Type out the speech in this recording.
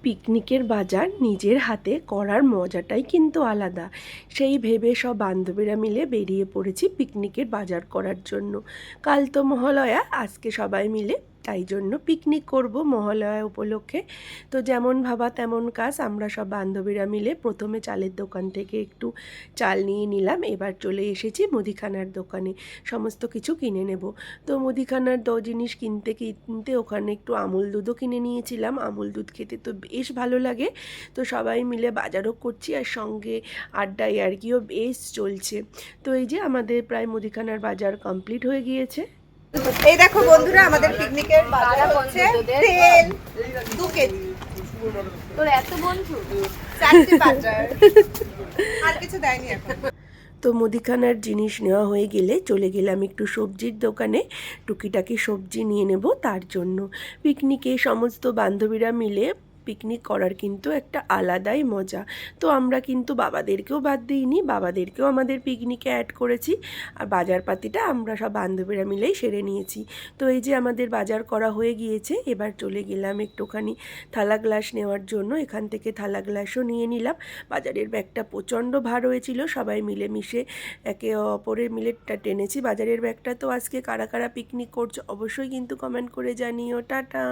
পিকনিকের বাজার নিজের হাতে করার মজাটাই কিন্তু আলাদা। সেই ভেবে সব বান্ধবীরা মিলে বেরিয়ে পড়েছি পিকনিকের বাজার করার জন্য। কাল তো মহালয়া, আজকে সবাই মিলে তাই জন্য পিকনিক করব মহালয়া উপলক্ষে। তো যেমন ভাবা তেমন কাজ, আমরা সব বান্ধবীরা মিলে প্রথমে চালের দোকান থেকে একটু চাল নিয়ে নিলাম। এবার চলে এসেছি মুদিখানার দোকানে সমস্ত কিছু কিনে নেব। তো মুদিখানার জিনিস কিনতে কিনতে ওখানে একটু আমুল দুধও কিনে নিয়েছিলাম। আমুল দুধ খেতে তো বেশ ভালো লাগে। তো সবাই মিলে বাজারও করছি আর সঙ্গে আড্ডা ইয়ার্কিও বেশ চলছে। তো এই যে আমাদের প্রায় মুদিখানার বাজার কমপ্লিট হয়ে গিয়েছে। এই দেখো বন্ধুরা, আমাদের পিকনিকের বাজার হচ্ছে তেল 2 কেজি। তোর এত বন্ধু? 4টি বাজার, আর কিছু দেয়নি এখন। তো মুদিখানার জিনিস নেওয়া হয়ে গেলে চলে গেলাম একটু সবজির দোকানে, টুকিটাকি সবজি নিয়ে নেব। তার জন্য পিকনিকে সমস্ত বান্ধবীরা মিলে পিকনিক করার কিন্তু একটা আলাদাই মজা। তো আমরা কিন্তু বাবাদেরকেও বাদ দিইনি, বাবাদেরকেও আমাদের পিকনিকে অ্যাড করেছি। আর বাজারপাতিটা আমরা সব বান্ধবীরা মিলেই সেরে নিয়েছি। তো এই যে আমাদের বাজার করা হয়ে গিয়েছে, এবার চলে গেলাম একটুখানি থালা গ্লাস নেওয়ার জন্য। এখান থেকে থালা গ্লাসও নিয়ে নিলাম। বাজারের ব্যাগটা প্রচণ্ড ভার হয়েছিল, সবাই মিলেমিশে একে অপরের মিলে টেনেছি বাজারের ব্যাগটা। তো আজকে কারা কারা পিকনিক করছো অবশ্যই কিন্তু কমেন্ট করে জানিও। টাটা।